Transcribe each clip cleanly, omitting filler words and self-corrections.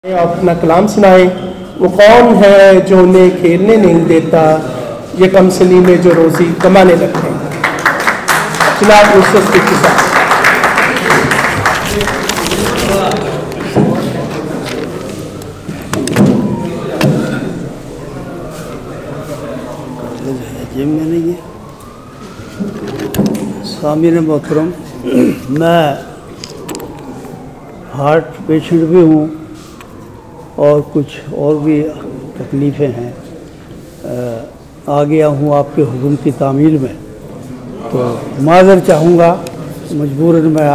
अपना कलाम सुनाए। वो कौन है जो उन्हें खेलने नहीं देता, ये कमसली में जो रोज़ी कमाने लगते हैं। जनाब यूसुफ के साथ सामीन मोहतरम, मैं हार्ट पेशेंट भी हूँ और कुछ और भी तकलीफ़ें हैं। आ गया हूँ आपके हुक्म की तामील में, तो माज़र चाहूँगा, मजबूरन मैं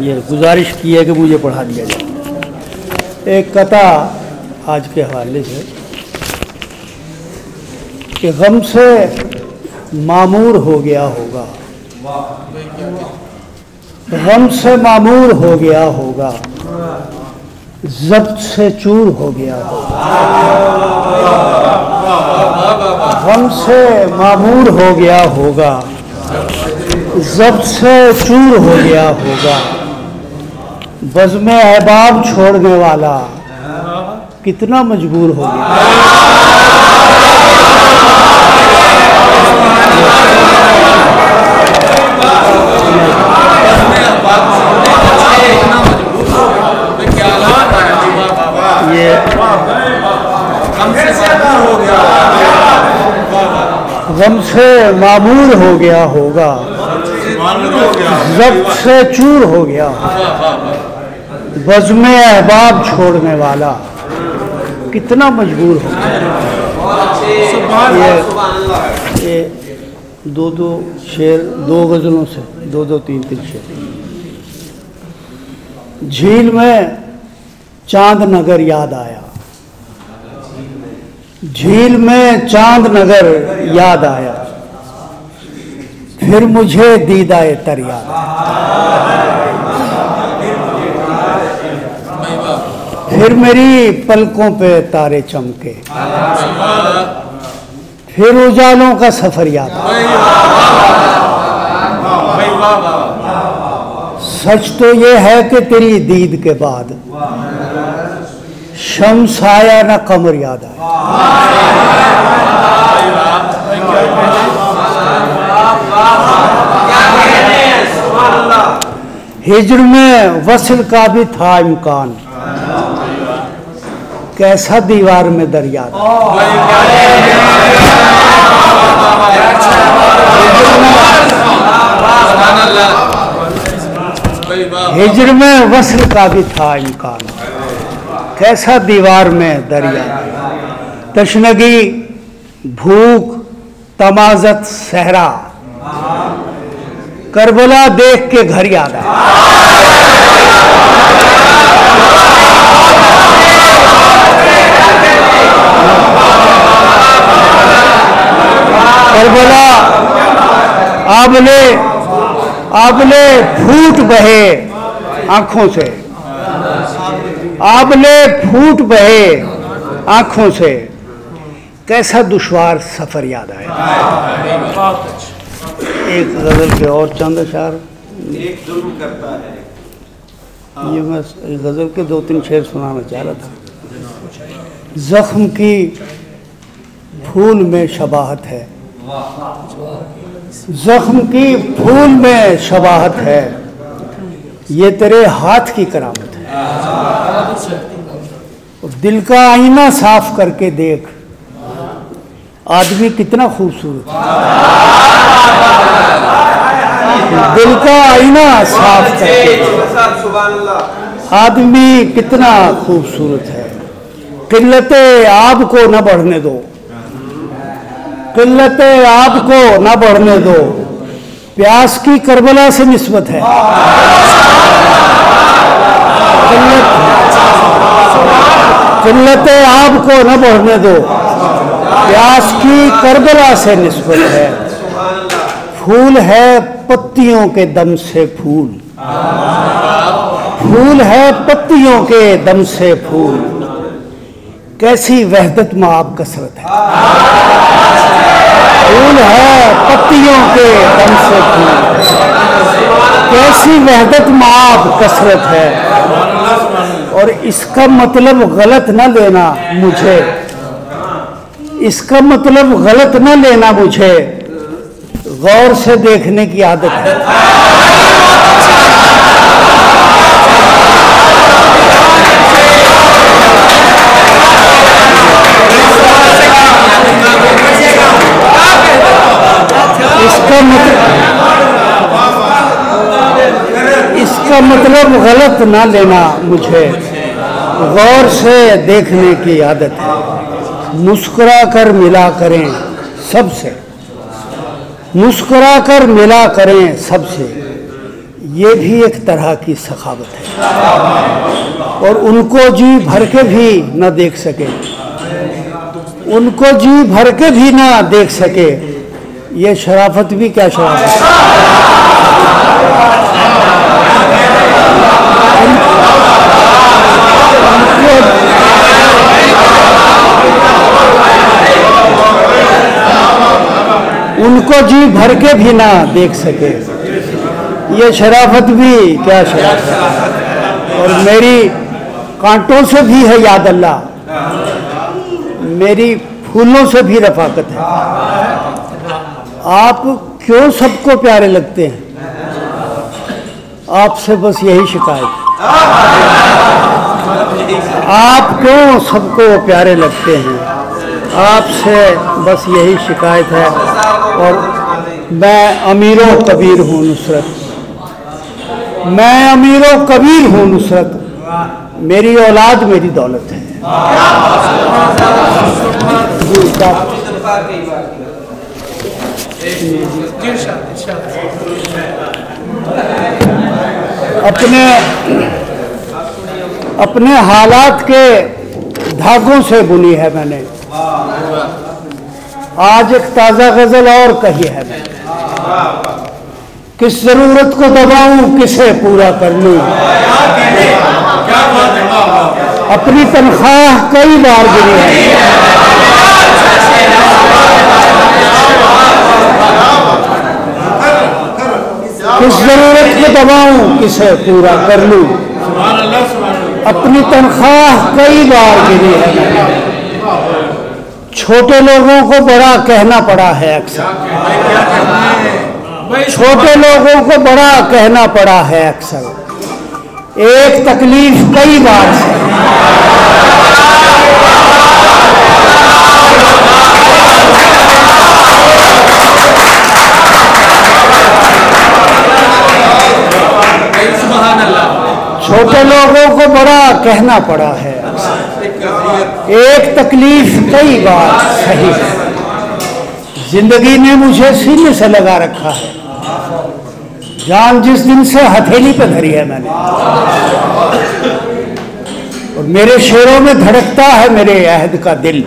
ये गुजारिश की है कि मुझे पढ़ा दिया जाए। एक कथा आज के हवाले से कि गम से मामूर हो गया होगा, गम से मामूर हो गया होगा, ज़ब्त से चूर हो गया होगा। गम से मामूर हो गया होगा, ज़ब्त से चूर हो गया होगा। बज़्म अहबाब छोड़ने वाला कितना मजबूर हो गया। गम से मामूर हो गया होगा, ज़ब्त से चूर हो गया होगा। बज़्म अहबाब छोड़ने वाला कितना मजबूर हो गया। ये दो शेर, दो गज़लों से दो तीन शेर। झील में चांद नगर याद आया, झील में चांद नगर याद आया, फिर मुझे दीदाए तर याद आया। फिर मेरी पलकों पे तारे चमके, फिर उजालों का सफर याद आया। सच तो ये है कि तेरी दीद के बाद शम्स आया न कमर याद आया। हिज्र में वस्ल का भी था इम्कान, कैसा दीवार में दरिया था। हिज्र में वस्ल का भी था इम्कान, कैसा दीवार में दरिया। तशनगी, भूख, तमाज़त, सहरा, करबला देख के घर याद आया। करबला आबले फूट बहे आंखों से, आबले फूट बहे आंखों से, कैसा दुश्वार सफर याद आया। एक गजल के और चंद अशार एक जुल्म करता है। ये मैं गजल के दो तीन शेर सुनाना चाह रहा था। जख्म की फूल में शबाहत है, जख्म की फूल में शबाहत है, ये तेरे हाथ की करामत है। दिल का आईना साफ करके देख, आदमी कितना खूबसूरत है। दिल का आईना साफ करके देख, आदमी कितना खूबसूरत है। किल्लते आब को न बढ़ने दो, किल्लते आब को न बढ़ने दो, प्यास की करबला से निस्बत है। किल्लते आब को न बढ़ने दो, प्यास की करबला से निस्बत है। फूल है पत्तियों के दम से फूल, फूल है पत्तियों के दम से फूल, कैसी वहदत में आप कसरत है। फूल है पत्तियों के दम से फूल, कैसी वहदत माब कसरत है, और इसका मतलब गलत न लेना मुझे, इसका मतलब गलत न लेना मुझे, गौर से देखने की आदत है। इसका मतलब गलत ना लेना मुझे, गौर से देखने की आदत है। मुस्कुरा कर मिला करें सबसे, मुस्कुरा कर मिला करें सबसे, ये भी एक तरह की सखावत है। और उनको जी भर के भी न देख सके, उनको जी भर के भी ना देख सके, ये शराफत भी क्या शराफत है। उनको जी भर के भी ना देख सके, ये शराफत भी क्या शराफत। और मेरी कांटों से भी है याद अल्लाह, मेरी फूलों से भी रफाकत है। आप क्यों सबको प्यारे लगते हैं, आपसे बस यही शिकायत है। आप क्यों सबको प्यारे लगते हैं, आपसे बस यही शिकायत है। और मैं अमीरों कबीर हूँ नुसरत, मैं अमीरों कबीर हूँ नुसरत, मेरी औलाद मेरी दौलत है। अपने हालात के धागों से बुनी है मैंने, आज एक ताज़ा गज़ल और कही है मैंने। किस ज़रूरत को दबाऊं, किसे पूरा कर लूं, अपनी तनख्वाह कई बार गिरी है। किस ज़रूरत को दबाऊं, किसे पूरा कर लूं, अपनी तनख्वाह कई बार गिरी है मैंने। छोटे लोगों को बड़ा कहना पड़ा है अक्सर, छोटे लोगों को बड़ा कहना पड़ा है अक्सर, एक तकलीफ कई बार से। छोटे लोगों को बड़ा कहना पड़ा है, एक तकलीफ कई बार सही है। जिंदगी ने मुझे सीने से लगा रखा है, जान जिस दिन से हथेली पे धरी है मैंने। और मेरे शेरों में धड़कता है मेरे अहद का दिल,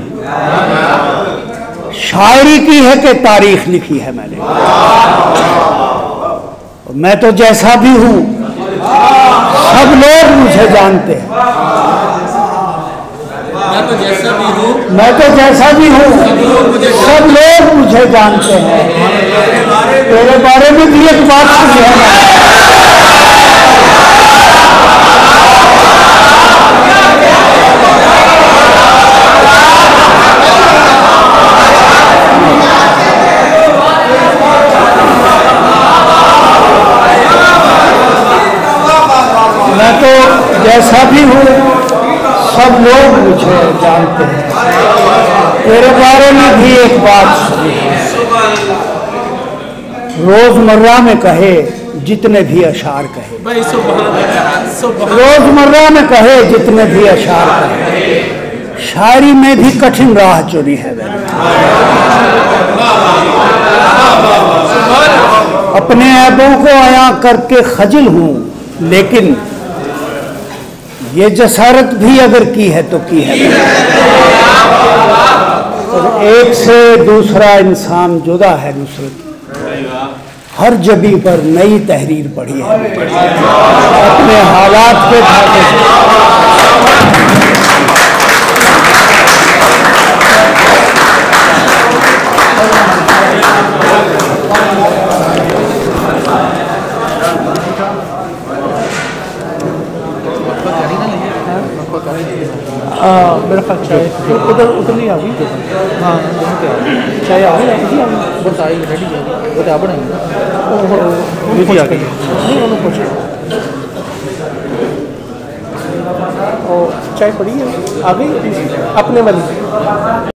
शायरी की है कि तारीख लिखी है मैंने। और मैं तो जैसा भी हूँ सब लोग मुझे जानते हैं, मैं तो जैसा भी हूँ सब लोग मुझे जानते हैं। तेरे बारे में भी एक बात सुनी है, मैं तो जैसा भी हूँ सब लोग मुझे जानते हैं। तेरे बारे में भी एक बात सुनी है, रोजमर्रा में कहे जितने भी अशार कहे, रोजमर्रा में कहे जितने भी अशार कहे, शायरी में भी कठिन राह चुनी है मैंने। अपने ऐबों को आया करके खजिल हूँ, लेकिन ये जसारत भी अगर की है तो की है। और एक से दूसरा इंसान जुदा है नुसरत, हर जबी पर नई तहरीर पढ़ी है अपने हालात के धागे से। मेरा ख्याल चाय उधर उधर नहीं आ गई। हाँ चाय आ गई बस आई रेडी है वो तो आप बनाएंगे आ गई नहीं उन्होंने पूछा और चाय पड़ी है आ गई अपने वाली।